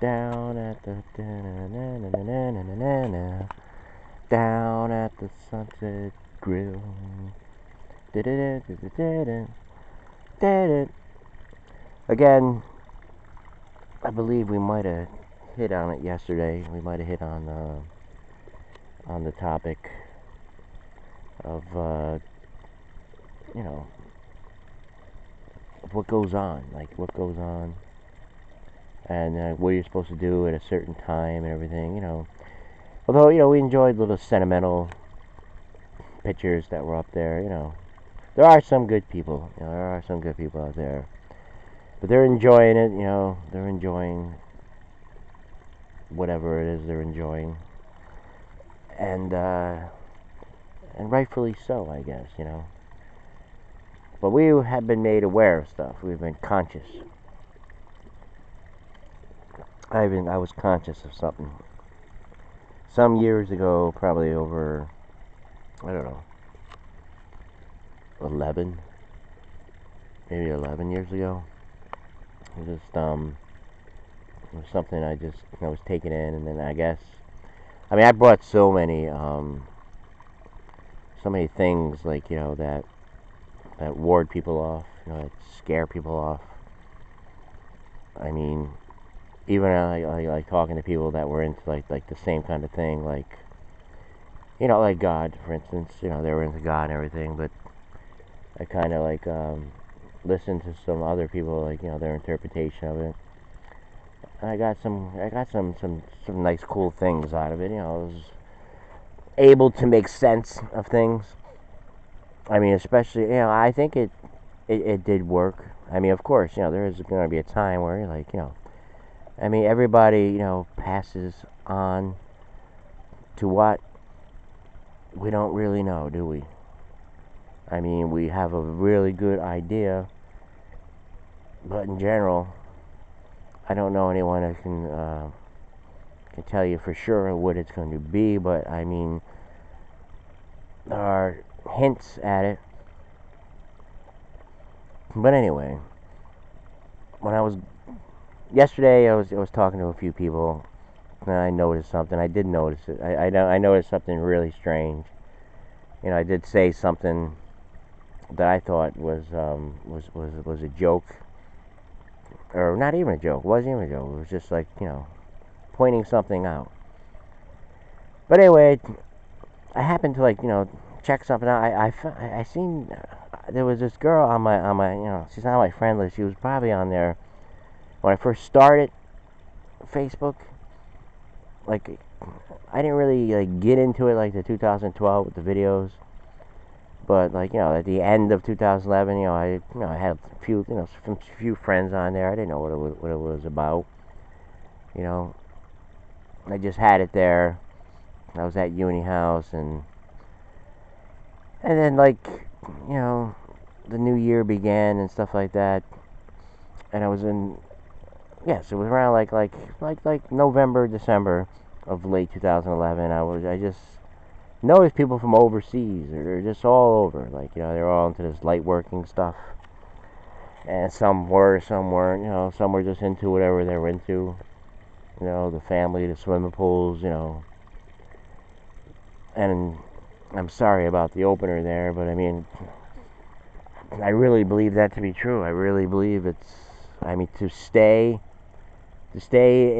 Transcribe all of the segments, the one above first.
Down at the down at the Sunset Grill. Again, I believe we might have hit on it yesterday. We might have hit on the topic of you know of what goes on, like what goes on, and what you're supposed to do at a certain time and everything. Although we enjoyed little sentimental pictures that were up there. There are some good people. There are some good people out there, but they're enjoying it. They're enjoying whatever it is they're enjoying, and rightfully so, I guess. But we have been made aware of stuff. We've been conscious. I was conscious of something some years ago, probably over, I don't know, 11, maybe 11 years ago. It was something I was taking in, and then I guess, I brought so many things, like, that ward people off, that scare people off. Even like talking to people that were into like the same kind of thing, like like God, for instance. They were into God and everything, but I kind of like listened to some other people, like their interpretation of it. And I got some nice, cool things out of it. I was able to make sense of things. Especially, I think it did work. Of course, there is going to be a time where, like, everybody, passes on to what we don't really know, do we? We have a really good idea, but in general, I don't know anyone that can tell you for sure what it's going to be. But there are hints at it. But anyway, yesterday, I was talking to a few people, and I noticed something. I did notice it. I noticed something really strange. I did say something that I thought was a joke, or not even a joke. It wasn't even a joke. It was just like, pointing something out. But anyway, I happened to, like, check something out. I seen there was this girl on my she's not my friend list. She was probably on there when I first started Facebook. Like, I didn't really like get into it like the 2012 with the videos, but like, at the end of 2011, I had a few friends on there. I didn't know what it was about. I just had it there. I was at uni house, and then, like, the new year began and stuff like that, and I was in, yes, it was around like November, December of late 2011. I just noticed people from overseas. They're just all over, like, they're all into this light working stuff, and some were, some weren't. Some were just into whatever they were into. The family, the swimming pools, and I'm sorry about the opener there, but I really believe that to be true. I really believe it's, to stay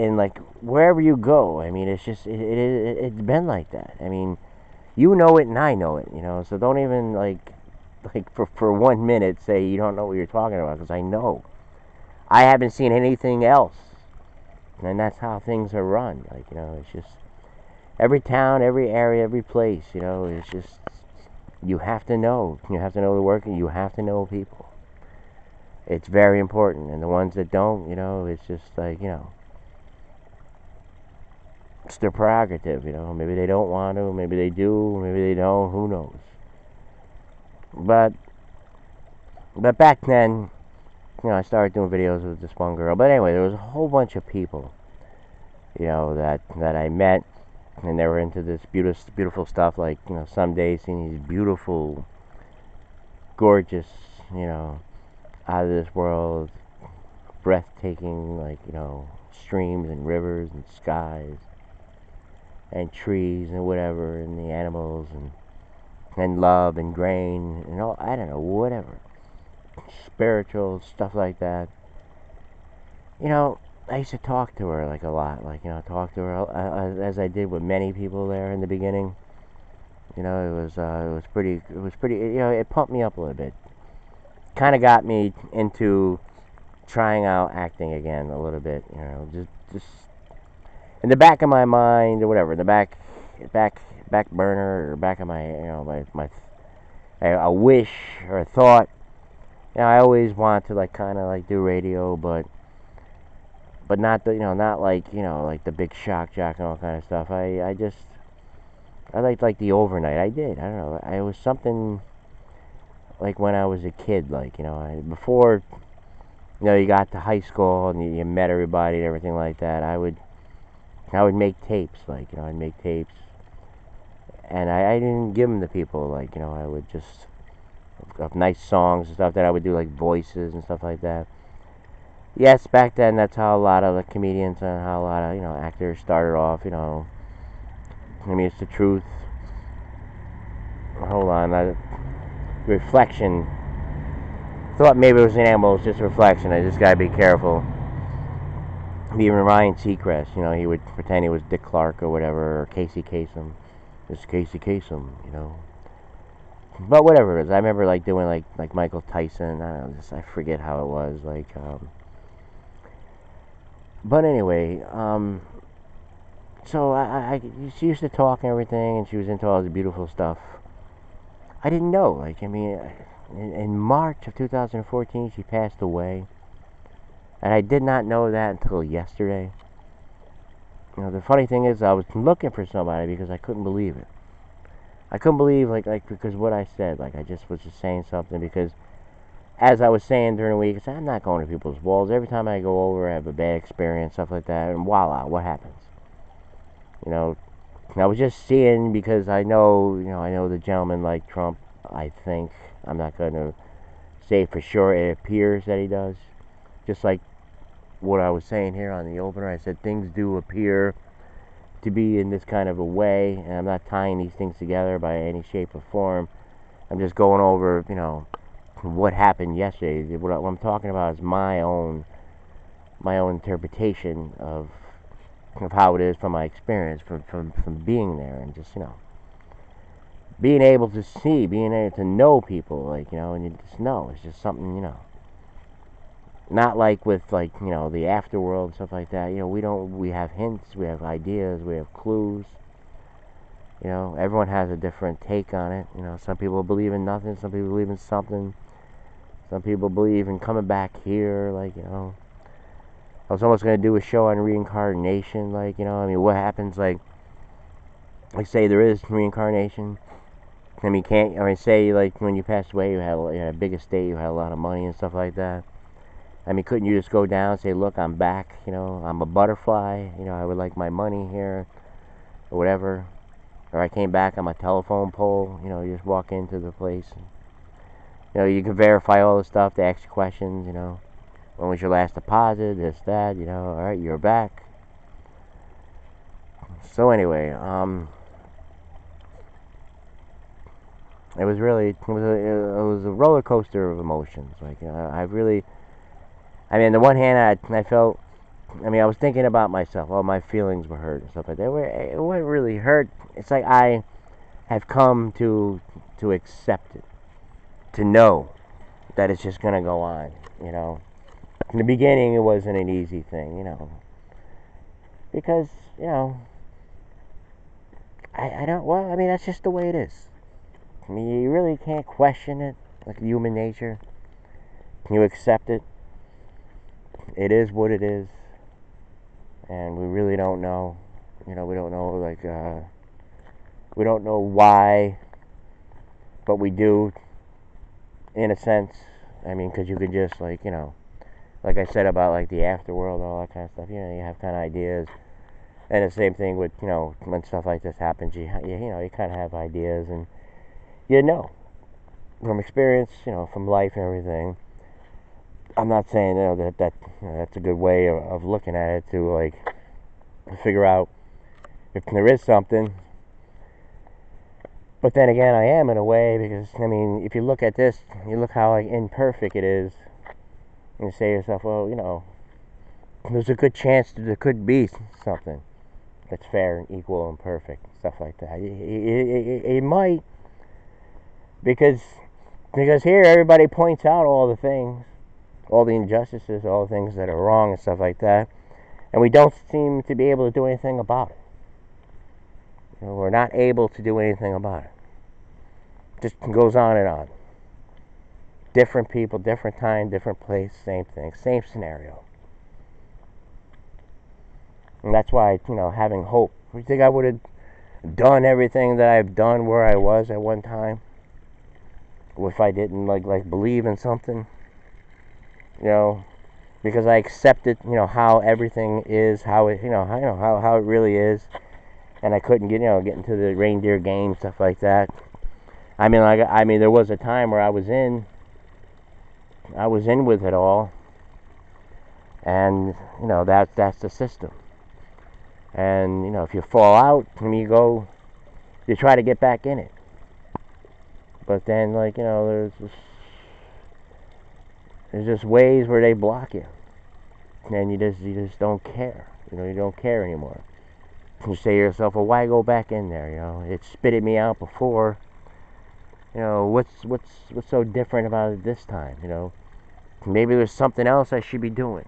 in, like, wherever you go. It's just, it's been like that. You know it and I know it, so don't even, like for 1 minute say you don't know what you're talking about, because I know. I haven't seen anything else. And that's how things are run. Like, it's just every town, every area, every place, it's just, you have to know. You have to know the work, and you have to know people. It's very important. And the ones that don't, it's just like, it's their prerogative, Maybe they don't want to, maybe they do, maybe they don't, who knows. But back then, I started doing videos with this one girl. But anyway, there was a whole bunch of people, that I met, and they were into this beautiful stuff. Like, some days seeing these beautiful gorgeous, you know, out of this world, breathtaking, like, you know, streams and rivers and skies and trees and whatever, and the animals and love and grain and all, I don't know, whatever. Spiritual stuff like that. You know, I used to talk to her like a lot, like, you know, talk to her as I did with many people there in the beginning. You know, it was pretty, you know, it pumped me up a little bit. Kind of got me into trying out acting again a little bit, you know, just in the back of my mind or whatever, in the back burner or back of my, you know, my a wish or a thought. You know, I always want to like kind of like do radio, but not the, you know, not like, you know, like the big shock jock and all kind of stuff. I liked like the overnight. I did. I don't know. I was something like when I was a kid, like, you know, before, you know, you got to high school and you met everybody and everything like that. I would make tapes, like, you know, I'd make tapes, and I didn't give them to people, like, you know, I would just of nice songs and stuff that I would do, like voices and stuff like that. Yes, back then that's how a lot of the comedians and how a lot of, you know, actors started off, you know. I mean, it's the truth. Hold on, reflection. Thought maybe it was an animal, it's just reflection. I just gotta be careful. Even Ryan Seacrest, you know, he would pretend he was Dick Clark or whatever, or Casey Kasem. It's Casey Kasem, you know. But whatever it is, I remember like doing like Michael Tyson. I don't know, I forget how it was. But anyway, so she used to talk and everything, and she was into all the beautiful stuff. I didn't know, like, I mean, in March of 2014, she passed away, and I did not know that until yesterday. You know, the funny thing is, I was looking for somebody because I couldn't believe it. I couldn't believe, like because what I said, like, I just was just saying something because, as I was saying during the week, I said, I'm not going to people's walls. Every time I go over, I have a bad experience, stuff like that, and voila, what happens? You know, I was just seeing because I know the gentleman like Trump, I think. I'm not going to say for sure. It appears that he does. Just like what I was saying here on the opener, I said things do appear to be in this kind of a way, and I'm not tying these things together by any shape or form. I'm just going over, you know, what happened yesterday. What I'm talking about is my own interpretation of how it is from my experience, from being there, and just, you know, being able to see, being able to know people, like, you know, and you just know it's just something, you know. Not like with, like, you know, the afterworld and stuff like that. You know, we have hints, we have ideas, we have clues. You know, everyone has a different take on it. You know, some people believe in nothing, some people believe in something. Some people believe in coming back here, like, you know. I was almost going to do a show on reincarnation, like, you know, I mean, what happens, like say there is reincarnation. I mean, say, like, when you passed away, you had a big estate, you had a lot of money and stuff like that. I mean, couldn't you just go down and say, look, I'm back, you know, I'm a butterfly, you know, I would like my money here, or whatever. Or I came back, I'm a telephone pole, you know, you just walk into the place. And, you know, you can verify all the stuff, they ask you questions, you know. When was your last deposit, this, that, you know, alright, you're back. So anyway, it was a roller coaster of emotions. Like, you know, I mean, on the one hand, I felt, I mean, I was thinking about myself. All my feelings were hurt and stuff like that. It wasn't really hurt. It's like I have come to accept it, to know that it's just gonna go on. You know, in the beginning, it wasn't an easy thing. You know, because, you know, I don't. Well, I mean, that's just the way it is. I mean, you really can't question it, like human nature. You accept it. It is what it is, and we really don't know. You know, we don't know, like, we don't know why, but we do, in a sense. I mean, because you can just, like, you know, like I said about, like, the afterworld and all that kind of stuff, you know, you have kind of ideas. And the same thing with, you know, when stuff like this happens, you know, you kind of have ideas, and you know. from experience, from life and everything, I'm not saying that's a good way of looking at it to like figure out if there is something. But then again, I am in a way because I mean, if you look at this, you look how like imperfect it is, and you say to yourself, well, there's a good chance that there could be something that's fair and equal and perfect, stuff like that. It might, because here everybody points out all the things, all the injustices, all the things that are wrong and stuff like that, and we don't seem to be able to do anything about it. We're not able to do anything about it. Just goes on and on. Different people, different time, different place, same thing, same scenario. And that's why, having hope. You think I would have done everything that I've done where I was at one time if I didn't like believe in something? Because I accepted, how everything is, how it, how it really is, and I couldn't get into the reindeer game, stuff like that. I mean, there was a time where I was in with it all, and that's the system. And if you fall out and you try to get back in it, but then there's just ways where they block you, and you just don't care. You don't care anymore. You say to yourself, well, why go back in there? It spitted me out before. What's so different about it this time? Maybe there's something else I should be doing.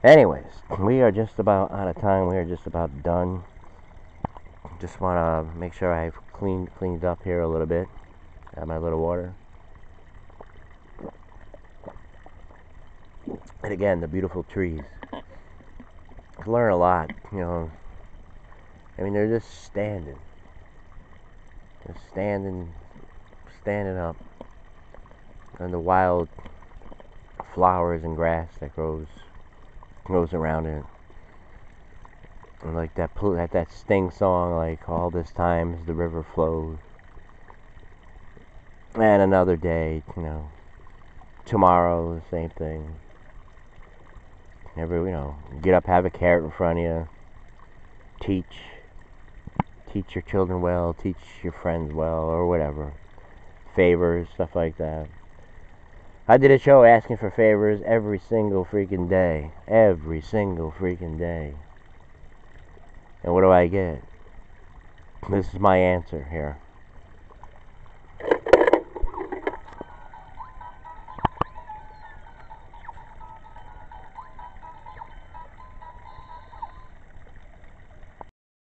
Anyways, we are just about out of time. We are just about done. Just want to make sure I've cleaned up here a little bit. Got my little water. And again, the beautiful trees. I've learned a lot, I mean, they're just standing. They're standing up. And the wild flowers and grass that grows around it. And like that Sting song, like all this time as the river flows. And another day, tomorrow the same thing. Get up, have a carrot in front of you. Teach your children well, teach your friends well, or whatever. Favors, stuff like that. I did a show asking for favors every single freaking day. Every single freaking day. And what do I get? This is my answer here.